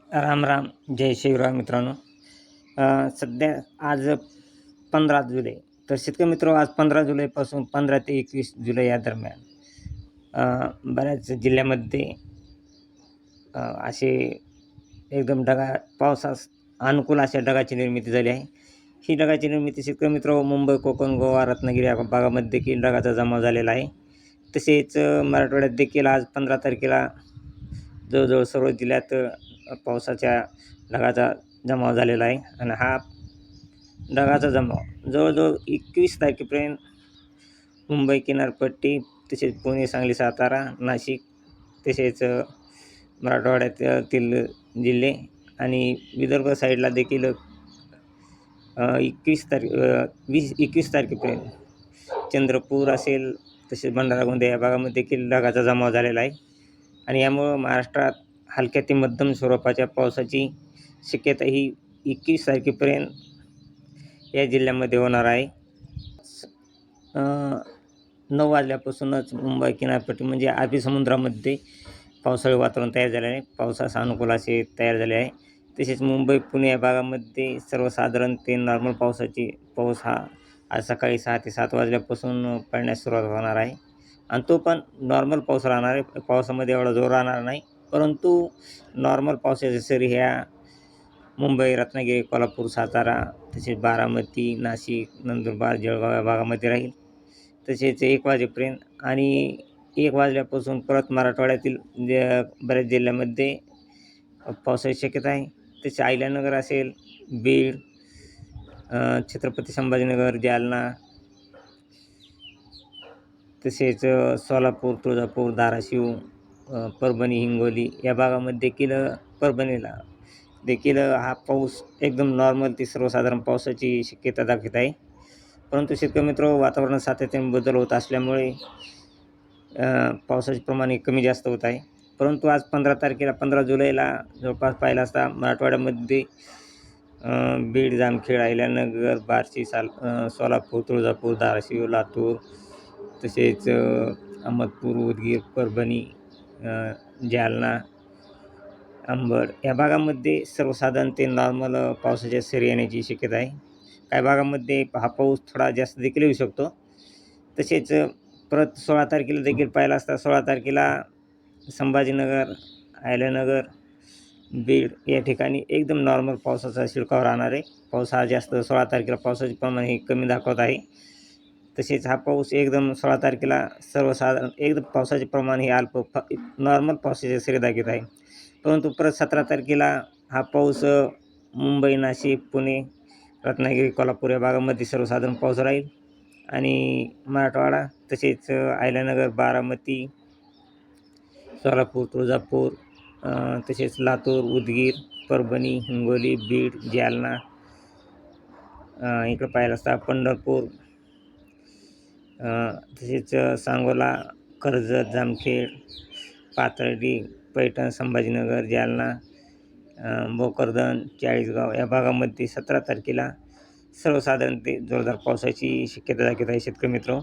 राम राम. जय शिवराम मित्रांनो. सध्या आज 15 जुलै. तर शेतकरी मित्र, आज 15 जुलैपासून 15 ते 21 जुलै या दरम्यान बऱ्याच जिल्ह्यामध्ये असे एकदम पावसास अनुकूल अशा ढगाची निर्मिती झाली आहे. ही ढगाची निर्मिती शेतकरी मित्र, मुंबई, कोकण, गोवा, रत्नागिरी या भागामध्ये देखील ढगाचा जमाव झालेला आहे. तसेच मराठवाड्यात देखील आज 15 तारखेला जवळजवळ सर्व जिल्ह्यात पावसाच्या ढगाचा जमाव झालेला आहे. आणि हा ढगाचा जमाव जवळजवळ 21 तारखेपर्यंत मुंबई किनारपट्टी, तसेच पुणे, सांगली, सातारा, नाशिक, तसेच मराठवाड्यातील जिल्हे आणि विदर्भ साईडला देखील 21 तारखेपर्यंत चंद्रपूर असेल, तसेच भंडारा, गोंदिया या भागामध्ये देखील ढगाचा जमाव झालेला आहे. आणि यामुळं महाराष्ट्रात हलक्या ते मध्यम स्वरूपाच्या पावसाची शक्यता ही 21 तारखेपर्यंत या जिल्ह्यामध्ये होणार आहे. 9 वाजल्यापासूनच मुंबई किनारपट्टी म्हणजे अरबी समुद्रामध्ये पावसाळी वातावरण तयार झाले आहे. पावसास अनुकूल असे तयार झाले आहे. तसेच मुंबई, पुणे या भागामध्ये सर्वसाधारण ते नॉर्मल पाऊस हा आज सकाळी 6 ते 7 वाजल्यापासून पडण्यास सुरुवात होणार आहे. आणि तो पण नॉर्मल पाऊस राहणार आहे. पावसामध्ये एवढा जोर राहणार नाही, परंतु नॉर्मल पावसाच्या सरी ह्या मुंबई, रत्नागिरी, कोल्हापूर, सातारा, तसेच बारामती, नाशिक, नंदुरबार, जळगाव या भागामध्ये राहील. तसेच 1 वाजेपर्यंत आणि 1 वाजल्यापासून परत मराठवाड्यातील बऱ्याच जिल्ह्यामध्ये पावसाची शक्यता आहे. तसे अहिल्यानगर असेल, बीड, छत्रपती संभाजीनगर, जालना, तसेच सोलापूर, तुळजापूर, धाराशिव, परभणी, हिंगोली या भागामध्ये देखील परभणीला देखील हा पाऊस एकदम नॉर्मल ते सर्वसाधारण पावसाची शक्यता दाखवत आहे. परंतु शेतकरी मित्र, वातावरणात सातत्याने बदल होत असल्यामुळे पावसाचे प्रमाण कमी जास्त होत आहे. परंतु आज 15 तारखेला 15 जुलैला जवळपास पाहिलं असता मराठवाड्यामध्ये बीड, जामखेड, अहिल्यानगर, बार्शी, सोलापूर, तुळजापूर, धाराशिव, लातूर, तसेच अहमदपूर, उदगीर, परभणी, जालना, अंबड या भागामध्ये सर्वसाधारण ते नॉर्मल पावसाच्या सरी येण्याची शक्यता आहे. काही भागामध्ये हा पाऊस थोडा जास्त देखील येऊ शकतो. तसेच परत 16 तारखेला देखील पाहिलं असता 16 तारखेला संभाजीनगर, अहिल्यानगर, बीड या ठिकाणी एकदम नॉर्मल पावसाचा शिडकावा राहणार आहे. पाऊस हा जास्त 16 तारखेला पावसाचे प्रमाण हे कमी दाखवत आहे. तसेच हा पाऊस एकदम 16 तारखेला सर्वसाधारण एकदम पावसाचे प्रमाण हे नॉर्मल पावसाच्या सरी दाखवत आहे. परंतु परत 17 तारखेला हा पाऊस मुंबई, नाशिक, पुणे, रत्नागिरी, कोल्हापूर या भागामध्ये सर्वसाधारण पाऊस राहील. आणि मराठवाडा तसेच अहिल्यानगर, बारामती, सोलापूर, तुळजापूर, तसेच लातूर, उदगीर, परभणी, हिंगोली, बीड, जालना, इकडं पाहिलं असता पंढरपूर, तसेच सांगोला, कर्जत, जामखेड, पाथर्डी, पैठण, संभाजीनगर, जालना, भोकरदन, चाळीसगाव या भागामध्ये 17 तारखेला सर्वसाधारण ते जोरदार पावसाची शक्यता दाखवत आहे शेतकरी मित्र.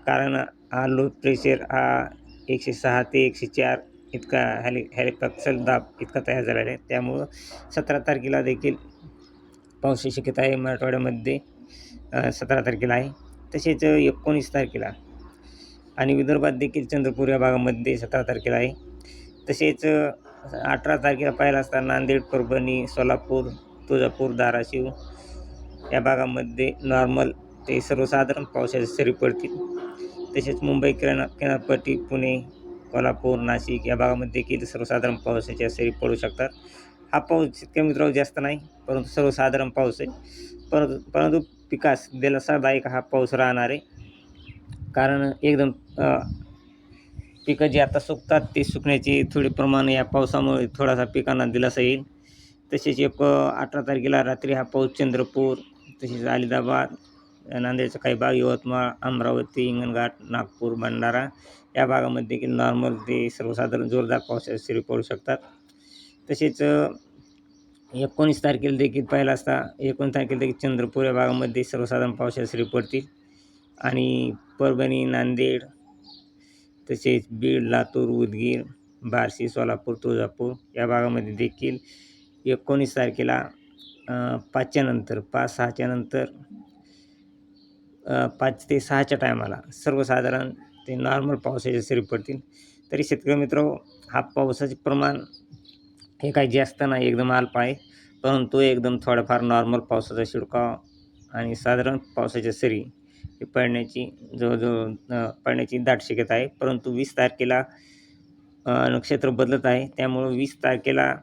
कारण हा लो प्रेशर हा 106 ते 104 इतका हेलिकॉप्टर दाब इतका तयार झालेला आहे. त्यामुळं 17 तारखेला देखील पावसाची शक्यता आहे मराठवाड्यामध्ये. 17 तारखेला आहे. तसेच 19 तारखेला आणि विदर्भात देखील चंद्रपूर या भागामध्ये 17 तारखेला आहे. तसेच 18 तारखेला पाहिलं असता नांदेड, परभणी, सोलापूर, तुळजापूर, धाराशिव या भागामध्ये नॉर्मल ते सर्वसाधारण पावसाच्या सरी पडतील. तसेच मुंबई किनारपट्टी, पुणे, कोल्हापूर, नाशिक या भागामध्ये देखील सर्वसाधारण पावसाच्या सरी पडू शकतात. हा पाऊस शेतकरी मित्रांनो जास्त नाही, परंतु सर्वसाधारण पाऊस आहे. परंतु पिकास दिलासादायक हा पाऊस राहणार आहे. कारण एकदम पिकं जी आता सुकतात ते सुकण्याचे थोडे प्रमाण या पावसामुळे थोडासा पिकांना दिलासा येईल. तसेच 18 तारखेला रात्री हा पाऊस चंद्रपूर, तसेच अलिबाग, नांदेडचा काही भाग, यवतमाळ, अमरावती, हिंगणघाट, नागपूर, भंडारा या भागामध्ये देखील नॉर्मल ते सर्वसाधारण जोरदार पावसाच्या सरी पडू शकतात. तसेच 19 तारखेला देखील पाहिलं असता 19 तारखेला देखील चंद्रपूर या भागामध्ये सर्वसाधारण पावसाच्या सरी पडतील. आणि परभणी, नांदेड, तसेच बीड, लातूर, उदगीर, बार्शी, सोलापूर, तुळजापूर या भागामध्ये देखील 19 तारखेला 5च्या नंतर 5-6च्या नंतर 5 ते 6च्या टायमाला सर्वसाधारण ते नॉर्मल पावसाच्या सरी पडतील. तरी शेतकरी मित्रांनो, हा पावसाचे प्रमाण हे काही जास्त नाही, एकदम अल्प आहे. परंतु एकदम थोडाफार नॉर्मल पावसाचा शिडकाव आणि साधारण पावसाच्या सरी हे पडण्याची पडण्याची दाट शक्यता आहे. परंतु 20 तारखेला नक्षत्र बदलत आहे. त्यामुळं 20 तारखेला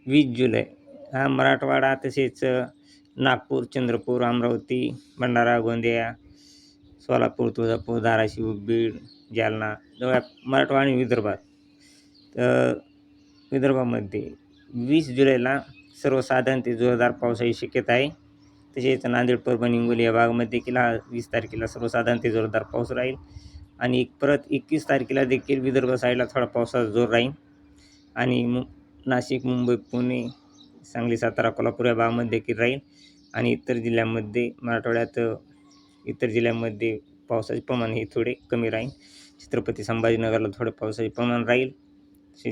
20 जुलै हा मराठवाडा तसेच नागपूर, चंद्रपूर, अमरावती, भंडारा, गोंदिया, सोलापूर, तुळजापूर, धाराशिव, बीड, जालना जवळ मराठवाडा आणि विदर्भामध्ये 20 जुलैला सर्वसाधारण ते जोरदार पावसाची शक्यता आहे. तसेच नांदेड, परभणी, हिंगोली या भागामध्ये देखील 20 तारखेला सर्वसाधारण ते जोरदार पाऊस राहील. आणि परत 21 तारखेला देखील विदर्भ साईडला थोडा पावसाचा जोर राहील. आणि नाशिक, मुंबई, पुणे, सांगली, सातारा, कोल्हापूर या भागामध्ये देखील राहील. आणि इतर जिल्ह्यांमध्ये मराठवाड्यात इतर जिल्ह्यांमध्ये पावसाचे प्रमाण हे थोडे कमी राहील. छत्रपती संभाजीनगरला थोडं पावसाचे प्रमाण राहील,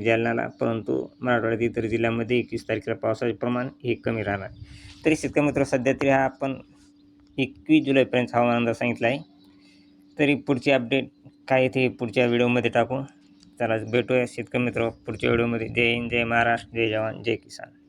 जालन्याला. परंतु मराठवाड्यात इतर जिल्ह्यांमध्ये 21 तारखेला पावसाचे प्रमाण हे कमी राहणार. तरी शेतकरी मित्र, सध्या तरी हा आपण 21 जुलैपर्यंत हवामान अंदाज सांगितला आहे. तरी पुढची अपडेट काय ते पुढच्या व्हिडिओमध्ये टाकू. चला भेटूया शेतकरी मित्र पुढच्या व्हिडिओमध्ये. जय हिंद, जय महाराष्ट्र, जय जवान, जय किसान.